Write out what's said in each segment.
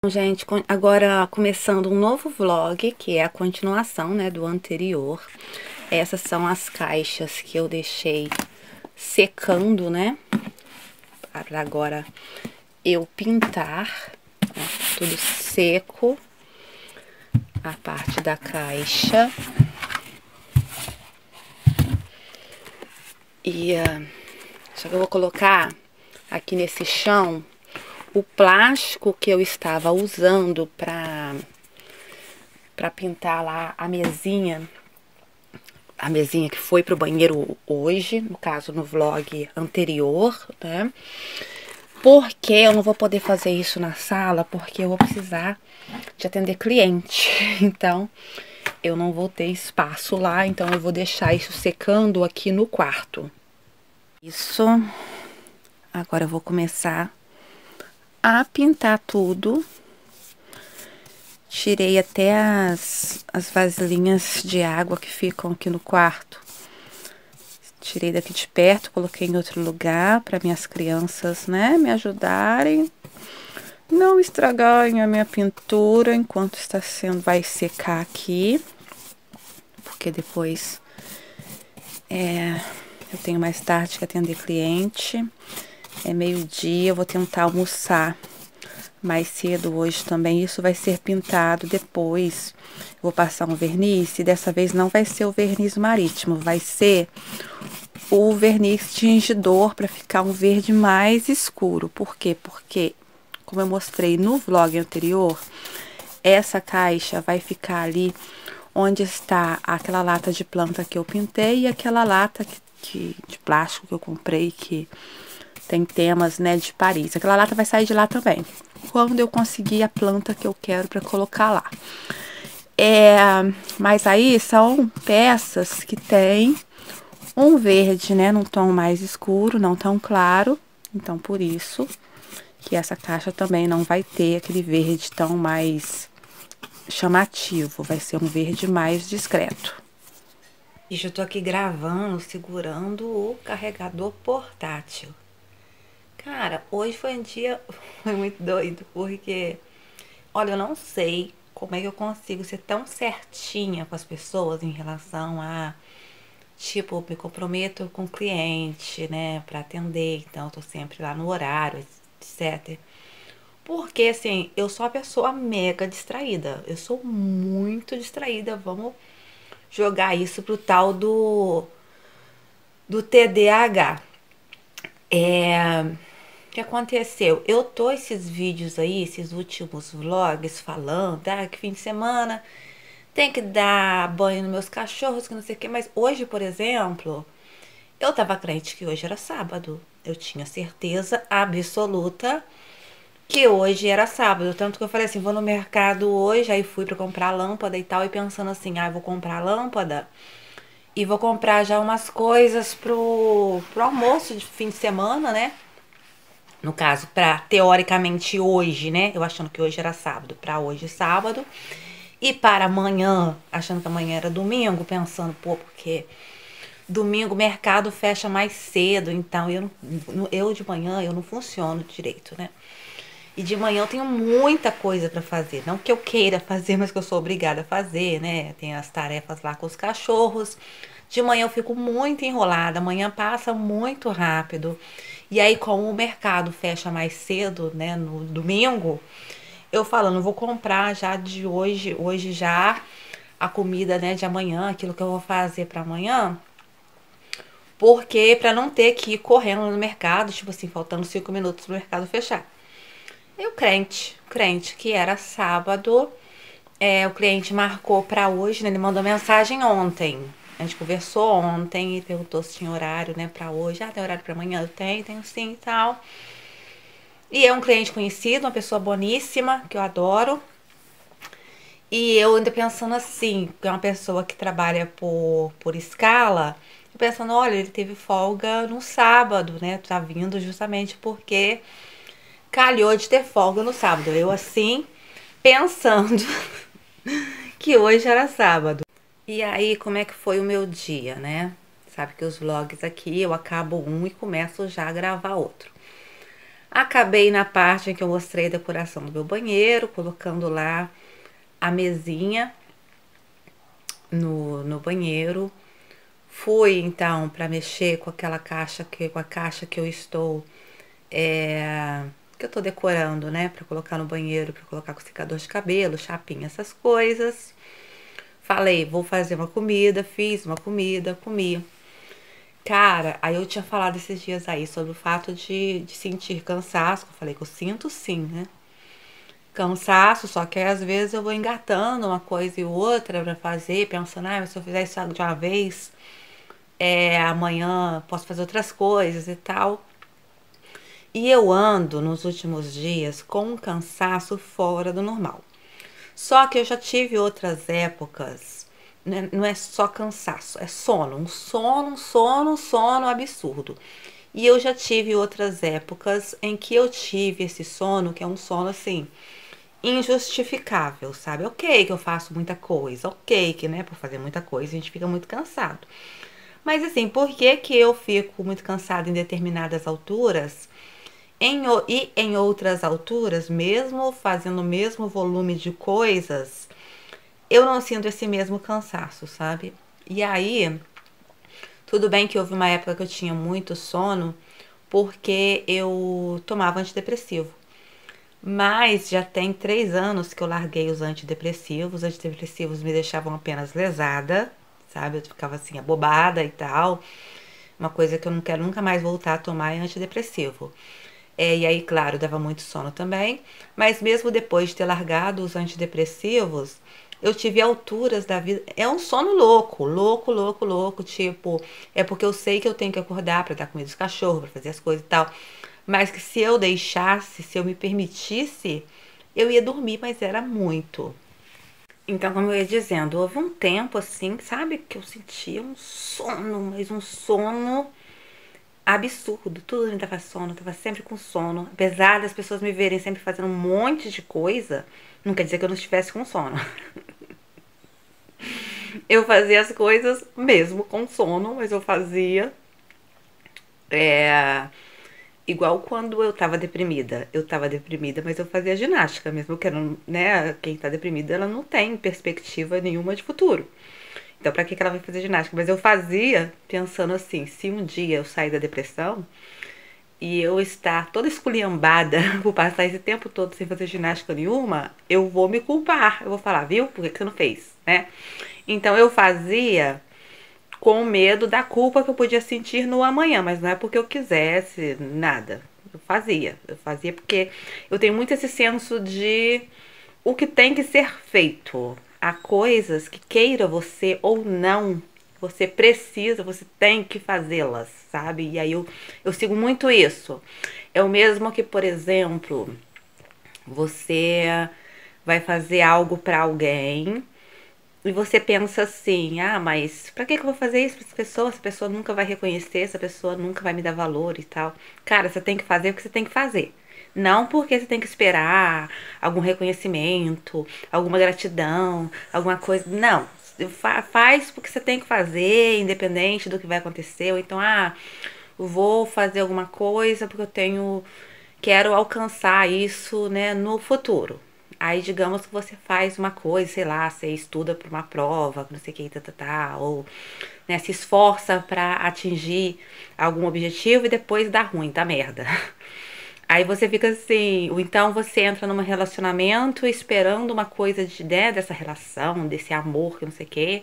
Gente, agora começando um novo vlog, que é a continuação, né, do anterior. Essas são as caixas que eu deixei secando, né, para agora eu pintar, né, tudo seco, a parte da caixa. E só que eu vou colocar aqui nesse chão o plástico que eu estava usando para pintar lá a mesinha que foi pro banheiro hoje, no caso no vlog anterior, né? Porque eu não vou poder fazer isso na sala, porque eu vou precisar de atender cliente. Então, eu não vou ter espaço lá, então eu vou deixar isso secando aqui no quarto. Isso. Agora eu vou começar a pintar tudo. Tirei até as vasilhinhas de água que ficam aqui no quarto. Tirei daqui de perto, coloquei em outro lugar para minhas crianças, né, me ajudarem. Não estragarem a minha pintura enquanto vai secar aqui. Porque depois eu tenho mais tarde que atender cliente. É meio-dia, eu vou tentar almoçar mais cedo hoje também. Isso vai ser pintado depois. Eu vou passar um verniz e dessa vez não vai ser o verniz marítimo, vai ser o verniz tingidor para ficar um verde mais escuro. Por quê? Porque, como eu mostrei no vlog anterior, essa caixa vai ficar ali onde está aquela lata de planta que eu pintei e aquela lata de plástico que eu comprei que tem temas, né, de Paris. Aquela lata vai sair de lá também, quando eu conseguir a planta que eu quero para colocar lá. Mas aí são peças que tem um verde, né, num tom mais escuro, não tão claro. Então, por isso que essa caixa também não vai ter aquele verde tão mais chamativo. Vai ser um verde mais discreto. E eu tô aqui gravando, segurando o carregador portátil. Cara, hoje foi um dia foi muito doido, porque, olha, eu não sei como é que eu consigo ser tão certinha com as pessoas em relação a, tipo, me comprometo com o cliente, né, pra atender, então eu tô sempre lá no horário, etc. Porque, assim, eu sou uma pessoa mega distraída, eu sou muito distraída, vamos jogar isso pro tal do TDAH. O que aconteceu? Eu tô esses vídeos aí, esses últimos vlogs falando, que fim de semana tem que dar banho nos meus cachorros, que não sei o que, mas hoje, por exemplo, eu tava crente que hoje era sábado. Eu tinha certeza absoluta que hoje era sábado. Tanto que eu falei assim, vou no mercado hoje, aí fui pra comprar lâmpada e tal, e pensando assim, vou comprar lâmpada e vou comprar já umas coisas pro almoço de fim de semana, né? No caso, pra teoricamente hoje, né? Eu achando que hoje era sábado, pra hoje sábado. E para amanhã, achando que amanhã era domingo, pensando, pô, porque domingo o mercado fecha mais cedo, então eu de manhã eu não funciono direito, né? E de manhã eu tenho muita coisa pra fazer. Não que eu queira fazer, mas que eu sou obrigada a fazer, né? Tem as tarefas lá com os cachorros. De manhã eu fico muito enrolada. Amanhã passa muito rápido. E aí, como o mercado fecha mais cedo, né? No domingo, eu falando, vou comprar já de hoje já a comida, né? De amanhã, aquilo que eu vou fazer pra amanhã. Porque pra não ter que ir correndo no mercado, tipo assim, faltando 5 minutos pro mercado fechar. E o crente que era sábado, o cliente marcou pra hoje, né? Ele mandou mensagem ontem. A gente conversou ontem e perguntou se tinha horário, né, pra hoje. Tem horário pra amanhã? Eu tenho sim e tal. E é um cliente conhecido, uma pessoa boníssima, que eu adoro. E eu ainda pensando assim, que é uma pessoa que trabalha por escala, eu pensando, olha, ele teve folga no sábado, né? Tá vindo justamente porque calhou de ter folga no sábado. Eu assim, pensando que hoje era sábado. E aí, como é que foi o meu dia, né? Sabe que os vlogs aqui eu acabo um e começo já a gravar outro. Acabei na parte em que eu mostrei a decoração do meu banheiro, colocando lá a mesinha no banheiro. Fui então para mexer com aquela caixa com a caixa que eu estou que eu tô decorando, né, para colocar no banheiro, para colocar com secador de cabelo, chapinha, essas coisas. Falei, vou fazer uma comida, fiz uma comida, comi. Cara, aí eu tinha falado esses dias aí sobre o fato de sentir cansaço. Eu falei que eu sinto sim, né? Cansaço, só que aí, às vezes eu vou engatando uma coisa e outra pra fazer, pensando, ah, mas se eu fizer isso de uma vez, amanhã posso fazer outras coisas e tal. E eu ando nos últimos dias com um cansaço fora do normal. Só que eu já tive outras épocas, né? Não é só cansaço, é sono, um sono absurdo. E eu já tive outras épocas em que eu tive esse sono, que é um sono assim, injustificável, sabe? Ok que eu faço muita coisa, ok que, né, por fazer muita coisa a gente fica muito cansado. Mas assim, por que que eu fico muito cansado em determinadas alturas? E em outras alturas, mesmo fazendo o mesmo volume de coisas, eu não sinto esse mesmo cansaço, sabe? E aí, tudo bem que houve uma época que eu tinha muito sono, porque eu tomava antidepressivo. Mas já tem 3 anos que eu larguei os antidepressivos. Os antidepressivos me deixavam apenas lesada, sabe? Eu ficava assim, abobada e tal. Uma coisa que eu não quero nunca mais voltar a tomar é antidepressivo. E aí, claro, dava muito sono também. Mas mesmo depois de ter largado os antidepressivos, eu tive alturas da vida. É um sono louco, louco, louco, louco. Tipo, é porque eu sei que eu tenho que acordar para dar comida dos cachorros, para fazer as coisas e tal. Mas que se eu deixasse, se eu me permitisse, eu ia dormir, mas era muito. Então, como eu ia dizendo, houve um tempo assim, sabe, que eu sentia um sono, mas um sono absurdo. Tudo me dava sono, eu tava sempre com sono. Apesar das pessoas me verem sempre fazendo um monte de coisa, não quer dizer que eu não estivesse com sono. Eu fazia as coisas mesmo com sono, mas eu fazia é, igual quando eu tava deprimida. Eu tava deprimida, mas eu fazia ginástica, mesmo que não, né, quem tá deprimida, ela não tem perspectiva nenhuma de futuro. Então, pra que ela vai fazer ginástica? Mas eu fazia pensando assim, se um dia eu sair da depressão, e eu estar toda esculhambada por passar esse tempo todo sem fazer ginástica nenhuma, eu vou me culpar. Eu vou falar, viu? Por que você não fez, né? Então eu fazia com medo da culpa que eu podia sentir no amanhã, mas não é porque eu quisesse nada. Eu fazia porque eu tenho muito esse senso de o que tem que ser feito. Há coisas que queira você ou não, você precisa, você tem que fazê-las, sabe? E aí eu sigo muito isso. É o mesmo que, por exemplo, você vai fazer algo pra alguém e você pensa assim: ah, mas pra que eu vou fazer isso pra essa pessoa? Essa pessoa nunca vai reconhecer, essa pessoa nunca vai me dar valor e tal. Cara, você tem que fazer o que você tem que fazer. Não porque você tem que esperar algum reconhecimento, alguma gratidão, alguma coisa. Não. Faz porque você tem que fazer, independente do que vai acontecer. Ou então, vou fazer alguma coisa porque quero alcançar isso, né, no futuro. Aí, digamos que você faz uma coisa, sei lá, você estuda para uma prova, não sei o que, ou, né, se esforça para atingir algum objetivo e depois dá ruim, dá merda. Aí você fica assim, ou então você entra num relacionamento esperando uma coisa né, dessa relação, desse amor, que não sei o quê,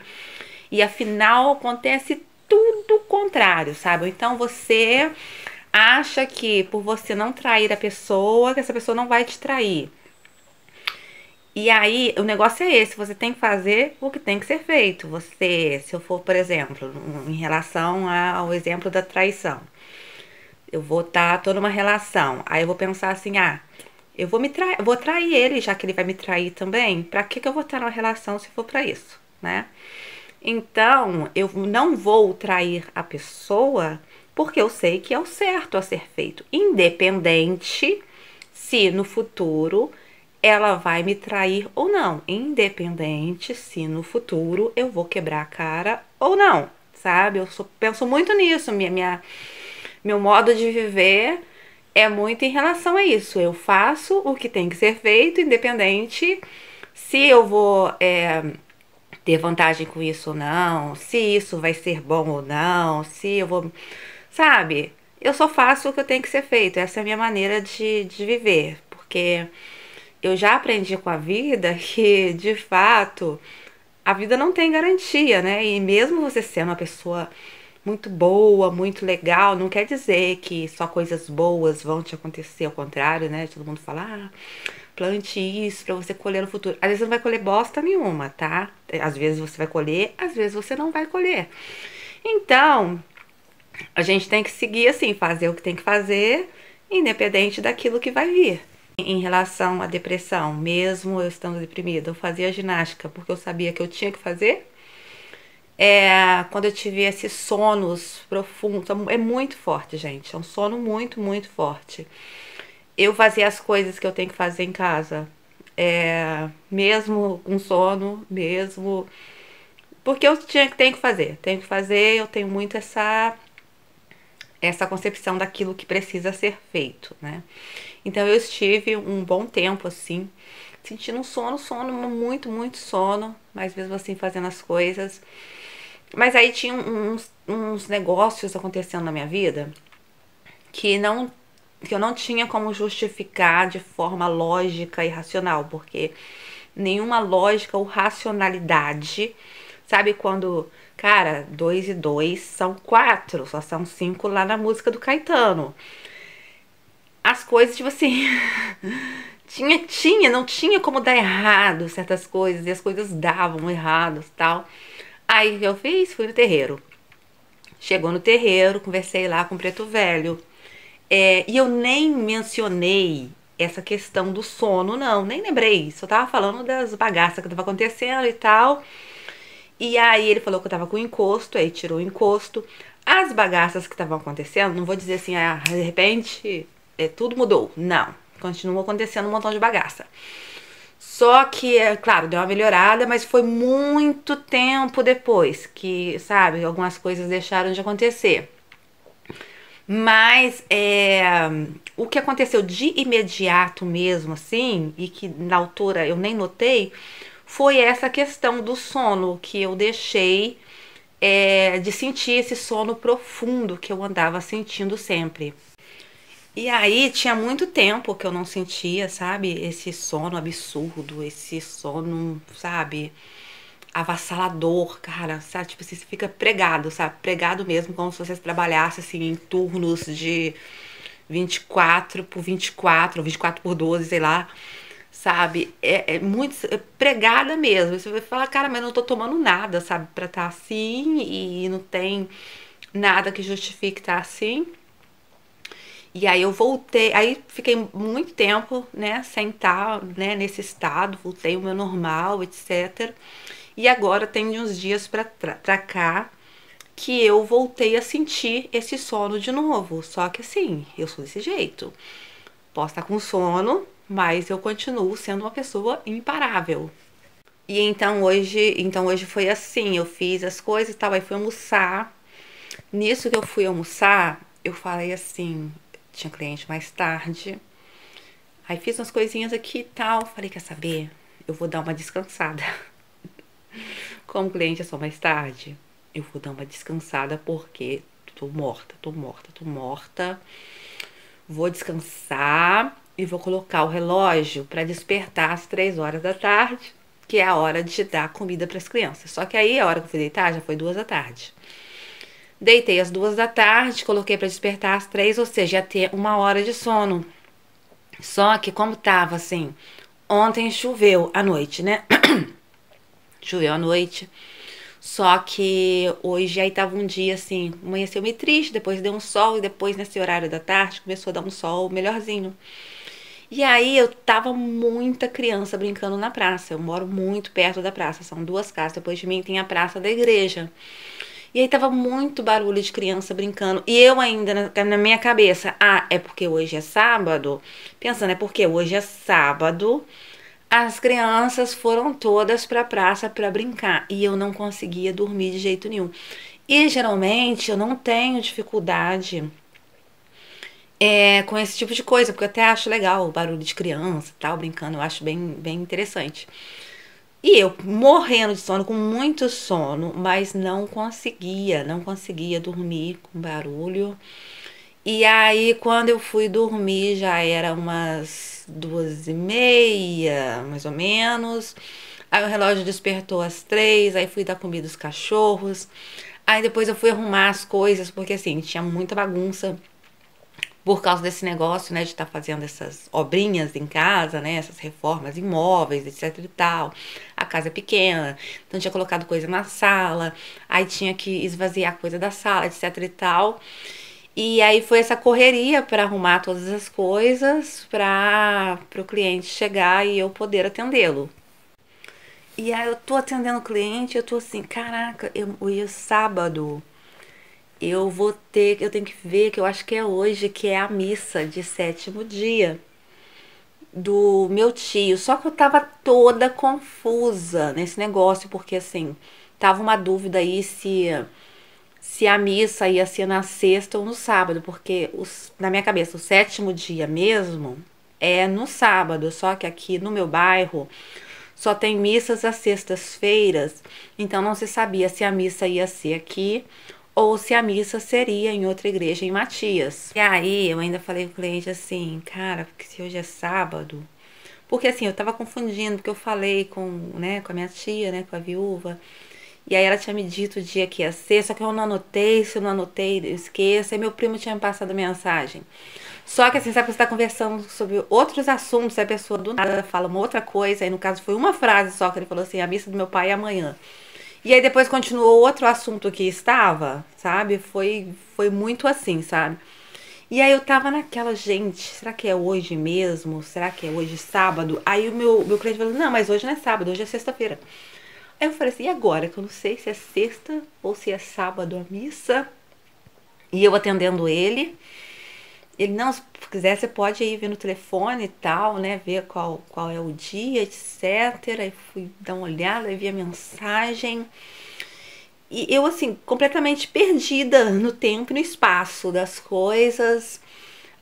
e afinal acontece tudo o contrário, sabe? Ou então você acha que por você não trair a pessoa, que essa pessoa não vai te trair. E aí, o negócio é esse, você tem que fazer o que tem que ser feito. Você, se eu for, por exemplo, em relação ao exemplo da traição, eu vou estar toda uma relação, aí eu vou pensar assim, eu vou trair ele, já que ele vai me trair também. Pra que eu vou estar numa relação se for pra isso, né? Então, eu não vou trair a pessoa porque eu sei que é o certo a ser feito, independente se no futuro ela vai me trair ou não, independente se no futuro eu vou quebrar a cara ou não, sabe? Penso muito nisso, meu modo de viver é muito em relação a isso. Eu faço o que tem que ser feito, independente se eu vou ter vantagem com isso ou não, se isso vai ser bom ou não, se eu vou. Sabe? Eu só faço o que eu tenho que ser feito. Essa é a minha maneira de viver. Porque eu já aprendi com a vida que, de fato, a vida não tem garantia, né? E mesmo você sendo uma pessoa muito boa, muito legal, não quer dizer que só coisas boas vão te acontecer, ao contrário, né? Todo mundo fala, plante isso pra você colher no futuro. Às vezes você não vai colher bosta nenhuma, tá? Às vezes você vai colher, às vezes você não vai colher. Então, a gente tem que seguir assim, fazer o que tem que fazer, independente daquilo que vai vir. Em relação à depressão, mesmo eu estando deprimida, eu fazia ginástica porque eu sabia que eu tinha que fazer. Quando eu tive esses sonos profundos, é muito forte, gente. É um sono muito, muito forte. Eu fazia as coisas que eu tenho que fazer em casa, mesmo com sono, mesmo. Porque eu tenho que fazer, eu tenho muito essa concepção daquilo que precisa ser feito, né? Então eu estive um bom tempo assim, sentindo um sono, muito, muito sono, mas mesmo assim fazendo as coisas. Mas aí tinha uns negócios acontecendo na minha vida que não que eu não tinha como justificar de forma lógica e racional, porque nenhuma lógica ou racionalidade, sabe quando, cara, 2 e 2 são 4, só são 5 lá na música do Caetano. As coisas, tipo assim, não tinha como dar errado certas coisas, e as coisas davam errados, tal. Aí o que eu fiz? Fui no terreiro. Chegou no terreiro, conversei lá com o Preto Velho. E eu nem mencionei essa questão do sono, não, nem lembrei. Só tava falando das bagaças que tava acontecendo e tal. E aí ele falou que eu tava com encosto, aí tirou o encosto. As bagaças que estavam acontecendo, não vou dizer assim, de repente tudo mudou. Não, continua acontecendo um montão de bagaça. Só que, claro, deu uma melhorada, mas foi muito tempo depois que, sabe, algumas coisas deixaram de acontecer. Mas o que aconteceu de imediato mesmo, assim, e que na altura eu nem notei, foi essa questão do sono, que eu deixei de sentir esse sono profundo que eu andava sentindo sempre. E aí tinha muito tempo que eu não sentia, sabe, esse sono absurdo, esse sono, sabe, avassalador, cara, sabe? Tipo assim, você fica pregado, sabe? Pregado mesmo, como se você trabalhasse assim em turnos de 24 por 24, ou 24 por 12, sei lá, sabe? É muito pregada mesmo. Você vai falar, cara, mas eu não tô tomando nada, sabe? Pra estar assim e não tem nada que justifique estar assim. E aí eu voltei, aí fiquei muito tempo, né, sem estar, né, nesse estado, voltei ao meu normal, etc. E agora tem uns dias pra cá que eu voltei a sentir esse sono de novo. Só que assim, eu sou desse jeito. Posso estar com sono, mas eu continuo sendo uma pessoa imparável. E então hoje foi assim, eu fiz as coisas e tal, aí fui almoçar. Nisso que eu fui almoçar, eu falei assim, tinha cliente mais tarde. Aí fiz umas coisinhas aqui e tal, falei, quer saber? Eu vou dar uma descansada. Como cliente é só mais tarde, eu vou dar uma descansada porque tô morta, tô morta, tô morta. Vou descansar e vou colocar o relógio para despertar às 3 horas da tarde, que é a hora de dar comida para as crianças. Só que aí a hora que eu fui deitar já foi 2 da tarde. Deitei às 2 da tarde, coloquei para despertar às 3, ou seja, ia ter 1 hora de sono. Só que como tava assim, ontem choveu à noite, né? Choveu à noite. Só que hoje aí tava um dia assim, amanheceu meio triste, depois deu um sol e depois nesse horário da tarde começou a dar um sol melhorzinho. E aí eu tava muita criança brincando na praça. Eu moro muito perto da praça, são 2 casas depois de mim tem a praça da igreja. E aí tava muito barulho de criança brincando. E eu ainda na minha cabeça, é porque hoje é sábado. Pensando, é porque hoje é sábado. As crianças foram todas pra praça pra brincar. E eu não conseguia dormir de jeito nenhum. E geralmente eu não tenho dificuldade com esse tipo de coisa, porque eu até acho legal o barulho de criança e tal, brincando, eu acho bem interessante. E eu morrendo de sono, com muito sono, mas não conseguia dormir com barulho. E aí, quando eu fui dormir, já era umas 2h30, mais ou menos. Aí o relógio despertou às 3, aí fui dar comida aos cachorros. Aí depois eu fui arrumar as coisas, porque assim, tinha muita bagunça por causa desse negócio, né, de estar fazendo essas obrinhas em casa, né, essas reformas imóveis, etc e tal. A casa é pequena, então tinha colocado coisa na sala, aí tinha que esvaziar coisa da sala, etc e tal. E aí foi essa correria para arrumar todas as coisas para o cliente chegar e eu poder atendê-lo. E aí eu tô atendendo o cliente, eu tô assim, caraca, hoje é sábado. Eu tenho que ver, que eu acho que é hoje, que é a missa de sétimo dia do meu tio. Só que eu tava toda confusa nesse negócio, porque assim, tava uma dúvida aí se a missa ia ser na sexta ou no sábado, porque na minha cabeça o sétimo dia mesmo é no sábado, só que aqui no meu bairro só tem missas às sextas-feiras, então não se sabia se a missa ia ser aqui ou se a missa seria em outra igreja em Matias. E aí eu ainda falei com o cliente assim, cara, porque se hoje é sábado, porque assim, eu tava confundindo, porque eu falei com a minha tia, né, com a viúva, e aí ela tinha me dito o dia que ia ser, só que eu não anotei, se eu não anotei, eu esqueço. Aí meu primo tinha me passado mensagem. Só que assim, sabe, você tá conversando sobre outros assuntos, aí a pessoa do nada fala uma outra coisa, aí no caso foi uma frase só que ele falou assim, a missa do meu pai é amanhã. E aí depois continuou outro assunto que estava, sabe? Foi muito assim, sabe? E aí eu tava naquela, gente, será que é hoje mesmo? Será que é hoje sábado? Aí o meu cliente falou, não, mas hoje não é sábado, hoje é sexta-feira. Aí eu falei assim, e agora? Que eu não sei se é sexta ou se é sábado a missa. E eu atendendo ele. Ele, não, se quiser você pode ir ver no telefone e tal, né? Ver qual é o dia, etc. Aí fui dar uma olhada, aí vi a mensagem. E eu, assim, completamente perdida no tempo e no espaço das coisas.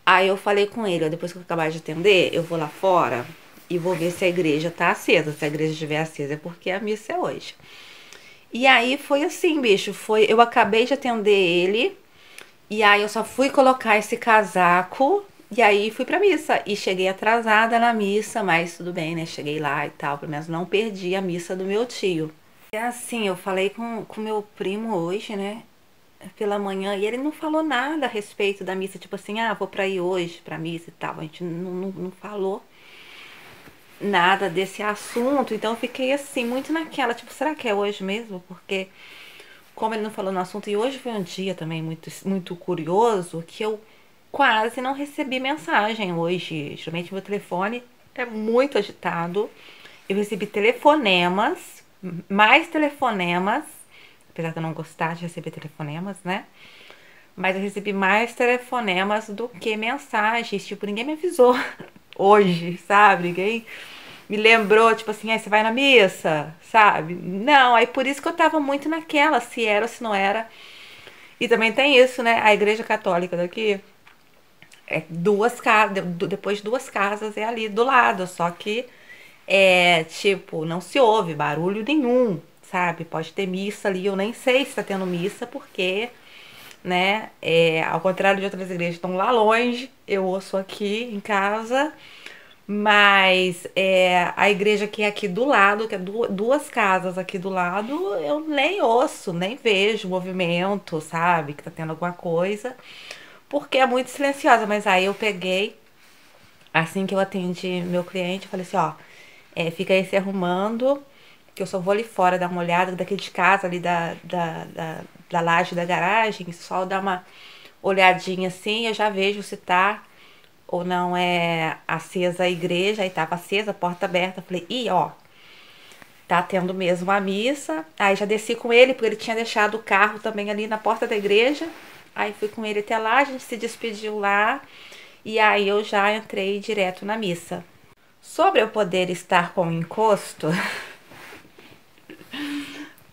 Aí eu falei com ele, ó, depois que eu acabar de atender, eu vou lá fora e vou ver se a igreja tá acesa. Se a igreja estiver acesa é porque a missa é hoje. E aí foi assim, bicho, eu acabei de atender ele, e aí eu só fui colocar esse casaco, e aí fui pra missa. E cheguei atrasada na missa, mas tudo bem, né? Cheguei lá e tal, pelo menos não perdi a missa do meu tio. É assim, eu falei com meu primo hoje, né? Pela manhã, e ele não falou nada a respeito da missa, tipo assim, ah, vou pra ir hoje pra missa e tal. A gente não falou nada desse assunto, então eu fiquei assim, muito naquela, tipo, será que é hoje mesmo? Porque como ele não falou no assunto, e hoje foi um dia também muito curioso, que eu quase não recebi mensagem hoje. Geralmente meu telefone é muito agitado. Eu recebi telefonemas, mais telefonemas, apesar de eu não gostar de receber telefonemas, né? Mas eu recebi mais telefonemas do que mensagens. Tipo, ninguém me avisou hoje, sabe? Ninguém me lembrou, tipo assim, aí você vai na missa, sabe? Não, aí por isso que eu tava muito naquela, se era ou se não era. E também tem isso, né? A igreja católica daqui é duas casas, depois de duas casas é ali do lado, só que tipo, não se ouve barulho nenhum, sabe? Pode ter missa ali, eu nem sei se tá tendo missa, porque, né, ao contrário de outras igrejas que estão lá longe, eu ouço aqui em casa. Mas a igreja que é aqui do lado, que é duas casas aqui do lado, eu nem ouço, nem vejo movimento, sabe? Que tá tendo alguma coisa, porque é muito silenciosa. Mas aí eu peguei, assim que eu atendi meu cliente, eu falei assim: ó, fica aí se arrumando, que eu só vou ali fora dar uma olhada, daqui de casa, ali da laje da garagem, só dar uma olhadinha assim, eu já vejo se tá ou não é acesa a igreja, aí tava acesa, a porta aberta. Falei, ih, ó, tá tendo mesmo a missa. Aí já desci com ele, porque ele tinha deixado o carro também ali na porta da igreja. Aí fui com ele até lá, a gente se despediu lá. E aí eu já entrei direto na missa. Sobre eu poder estar com encosto,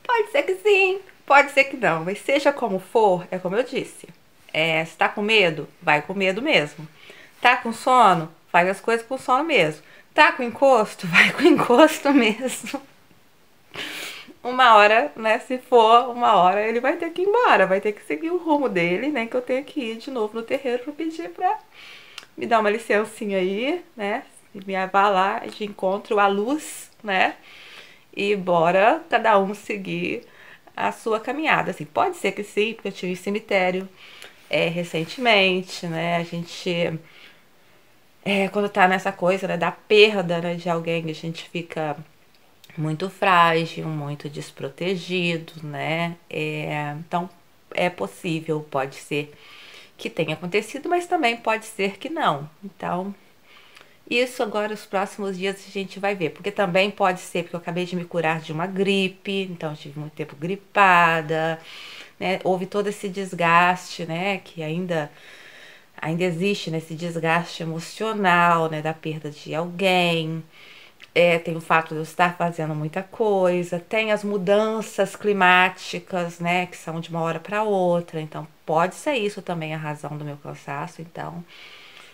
pode ser que sim, pode ser que não. Mas seja como for, é como eu disse. Se tá com medo, vai com medo mesmo. Tá com sono, faz as coisas com sono mesmo. Tá com encosto, vai com encosto mesmo. Uma hora, né, se for uma hora, ele vai ter que ir embora, vai ter que seguir o rumo dele, né, que eu tenho que ir de novo no terreiro pra pedir pra me dar uma licencinha aí, né, me vá lá de encontro à luz, né, e bora cada um seguir a sua caminhada, assim, pode ser que sim, porque eu tive cemitério recentemente, né, a gente, quando tá nessa coisa, né, da perda, né, de alguém, a gente fica muito frágil, muito desprotegido, né? Então é possível, pode ser que tenha acontecido, mas também pode ser que não. Então, isso agora os próximos dias a gente vai ver, porque também pode ser porque eu acabei de me curar de uma gripe, então eu tive muito tempo gripada, né? Houve todo esse desgaste, né? Que ainda existe nesse desgaste emocional, né? Da perda de alguém. Tem o fato de eu estar fazendo muita coisa, tem as mudanças climáticas, né, que são de uma hora para outra, então pode ser isso também a razão do meu cansaço, então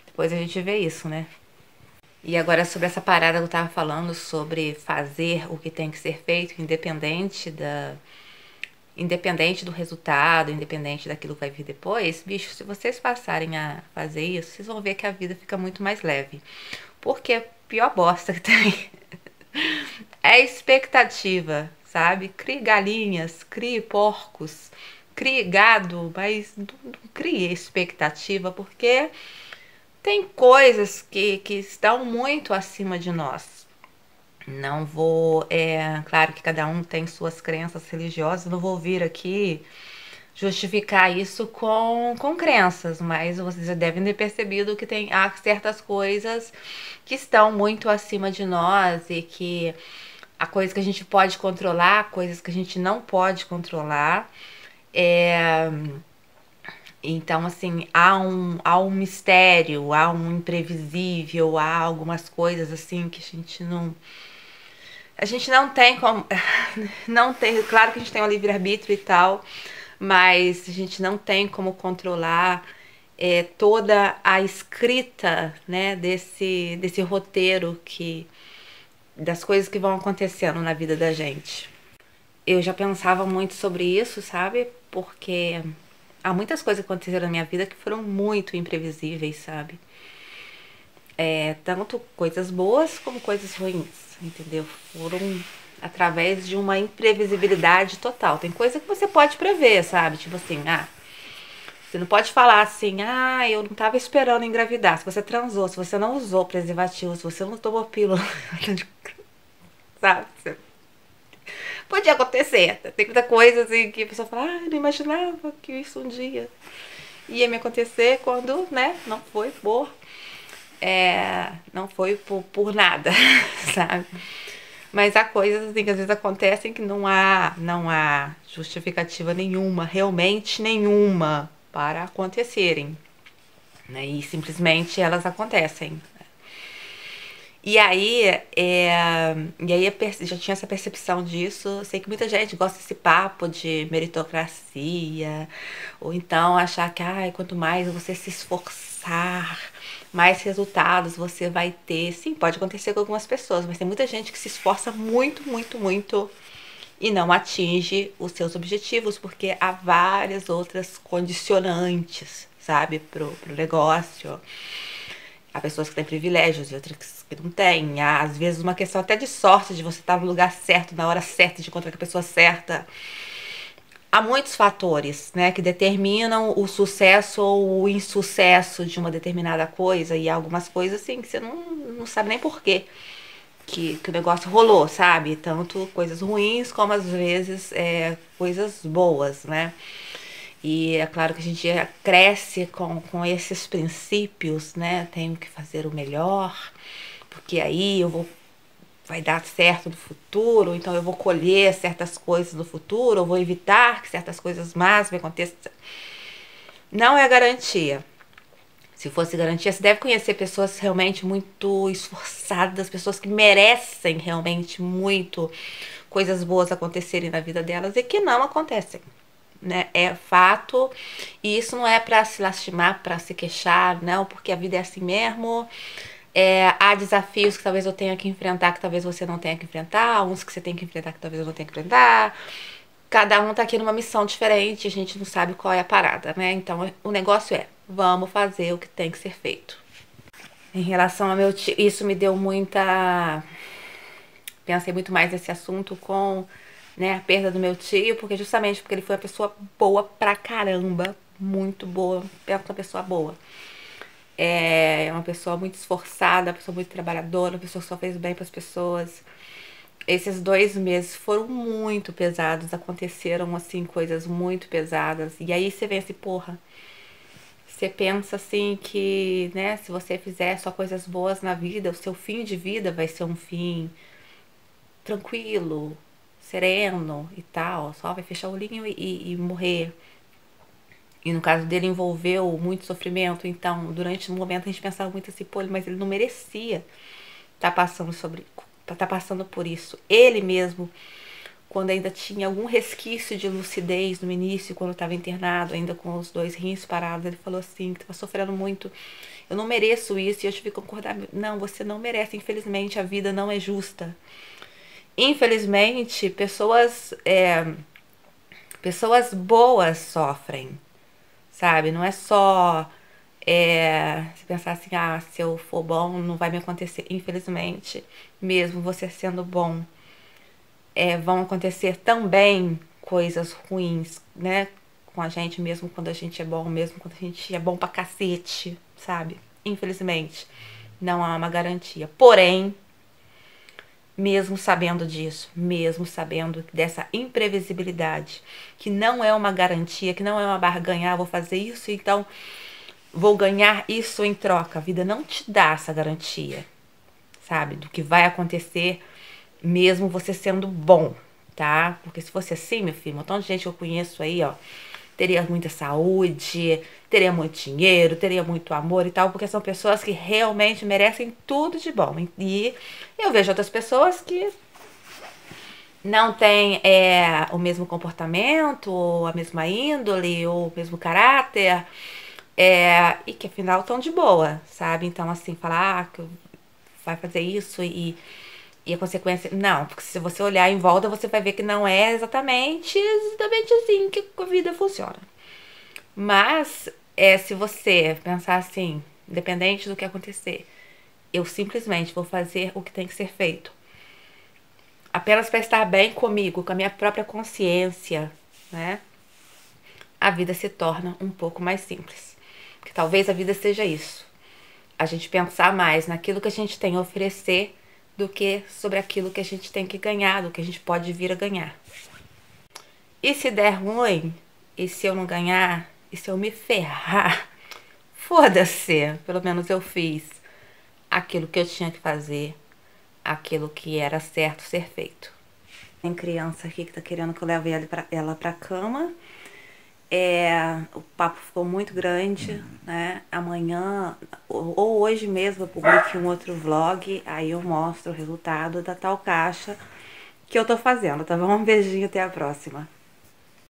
depois a gente vê isso, né. E agora sobre essa parada que eu tava falando sobre fazer o que tem que ser feito, independente do resultado, independente daquilo que vai vir depois, bicho, se vocês passarem a fazer isso, vocês vão ver que a vida fica muito mais leve. Porque a pior bosta que tem é expectativa, sabe? Crie galinhas, crie porcos, crie gado, mas não crie expectativa, porque tem coisas que estão muito acima de nós. Não vou, claro que cada um tem suas crenças religiosas, não vou vir aqui justificar isso com crenças, mas vocês já devem ter percebido que há certas coisas que estão muito acima de nós e que há coisas que a gente pode controlar, coisas que a gente não pode controlar. É, então, assim, há um mistério, há um imprevisível, há algumas coisas assim que a gente não tem como, não tem, claro que a gente tem o livre-arbítrio e tal, mas a gente não tem como controlar toda a escrita, né, desse roteiro das coisas que vão acontecendo na vida da gente. Eu já pensava muito sobre isso, sabe? Porque há muitas coisas que aconteceram na minha vida que foram muito imprevisíveis, sabe? Tanto coisas boas como coisas ruins, entendeu? Foram através de uma imprevisibilidade total. Tem coisa que você pode prever, sabe? Tipo assim, você não pode falar assim, eu não tava esperando engravidar. Se você transou, se você não usou preservativo, se você não tomou pílula, sabe? Podia acontecer. Tem muita coisa assim que a pessoa fala, não imaginava que isso um dia ia me acontecer quando, né, não foi por nada, sabe? Mas há coisas assim que às vezes acontecem que não há justificativa nenhuma, realmente nenhuma, para acontecerem, né? E simplesmente elas acontecem. E aí, já tinha essa percepção disso. Eu sei que muita gente gosta desse papo de meritocracia, ou então achar que quanto mais você se esforçar, mais resultados você vai ter. Sim, pode acontecer com algumas pessoas, mas tem muita gente que se esforça muito, muito, muito e não atinge os seus objetivos, porque há várias outras condicionantes, sabe, pro negócio. Há pessoas que têm privilégios e outras que não têm. Há, às vezes, uma questão até de sorte, de você estar no lugar certo, na hora certa, de encontrar com a pessoa certa. Há muitos fatores, né, que determinam o sucesso ou o insucesso de uma determinada coisa. E há algumas coisas, assim, que você não sabe nem por quê que o negócio rolou, sabe? Tanto coisas ruins como, às vezes, coisas boas, né? E é claro que a gente cresce com esses princípios, né? Tenho que fazer o melhor, porque aí vai dar certo no futuro, então eu vou colher certas coisas no futuro, eu vou evitar que certas coisas más me aconteçam. Não é garantia. Se fosse garantia, você deve conhecer pessoas realmente muito esforçadas, pessoas que merecem realmente muito coisas boas acontecerem na vida delas e que não acontecem. né? É fato. E isso não é pra se lastimar, pra se queixar, não, porque a vida é assim mesmo. Há desafios que talvez eu tenha que enfrentar, que talvez você não tenha que enfrentar, uns que você tem que enfrentar, que talvez eu não tenha que enfrentar. Cada um tá aqui numa missão diferente, a gente não sabe qual é a parada, né? Então o negócio é, vamos fazer o que tem que ser feito. Em relação ao meu tio, isso me deu muita... Pensei muito mais nesse assunto com, né, a perda do meu tio, porque justamente porque ele foi uma pessoa boa pra caramba, muito boa, perto uma pessoa boa. É uma pessoa muito esforçada, uma pessoa muito trabalhadora, uma pessoa que só fez bem pras pessoas. Esses 2 meses foram muito pesados, aconteceram, assim, coisas muito pesadas. E aí você vê assim, porra, você pensa assim que, né, se você fizer só coisas boas na vida, o seu fim de vida vai ser um fim tranquilo, sereno e tal, só vai fechar o olhinho e morrer. E no caso dele envolveu muito sofrimento, então durante um momento a gente pensava muito assim, pô, mas ele não merecia tá passando por isso. Ele mesmo, quando ainda tinha algum resquício de lucidez no início, quando estava internado, ainda com os 2 rins parados, ele falou assim, que estava sofrendo muito. Eu não mereço isso, e eu tive que concordar. Não, você não merece, infelizmente a vida não é justa. Infelizmente, pessoas boas sofrem, sabe? Não é só se pensar assim, ah, se eu for bom, não vai me acontecer. Infelizmente, mesmo você sendo bom, vão acontecer também coisas ruins, né? Com a gente, mesmo quando a gente é bom, mesmo quando a gente é bom pra cacete, sabe? Infelizmente, não há uma garantia. Porém, mesmo sabendo disso, mesmo sabendo dessa imprevisibilidade, que não é uma garantia, que não é uma barganha, ah, vou fazer isso, então vou ganhar isso em troca. A vida não te dá essa garantia, sabe? Do que vai acontecer mesmo você sendo bom, tá? Porque se fosse assim, meu filho, um montão de gente que eu conheço aí, ó, teria muita saúde, teria muito dinheiro, teria muito amor e tal, porque são pessoas que realmente merecem tudo de bom. E eu vejo outras pessoas que não têm o mesmo comportamento, ou a mesma índole, ou o mesmo caráter, e que afinal estão de boa, sabe? Então, assim, falar que vai fazer isso e a consequência. Não, porque se você olhar em volta, você vai ver que não é exatamente assim que a vida funciona. Mas, se você pensar assim, independente do que acontecer, eu simplesmente vou fazer o que tem que ser feito. Apenas para estar bem comigo, com a minha própria consciência, né? A vida se torna um pouco mais simples. Porque talvez a vida seja isso. A gente pensar mais naquilo que a gente tem a oferecer do que sobre aquilo que a gente tem que ganhar, do que a gente pode vir a ganhar. E se der ruim, e se eu não ganhar, e se eu me ferrar, foda-se, pelo menos eu fiz aquilo que eu tinha que fazer, aquilo que era certo ser feito. Tem criança aqui que tá querendo que eu leve ela pra cama. O papo ficou muito grande, né? Amanhã, ou hoje mesmo, eu publico um outro vlog, aí eu mostro o resultado da tal caixa que eu tô fazendo, tá bom? Um beijinho, até a próxima.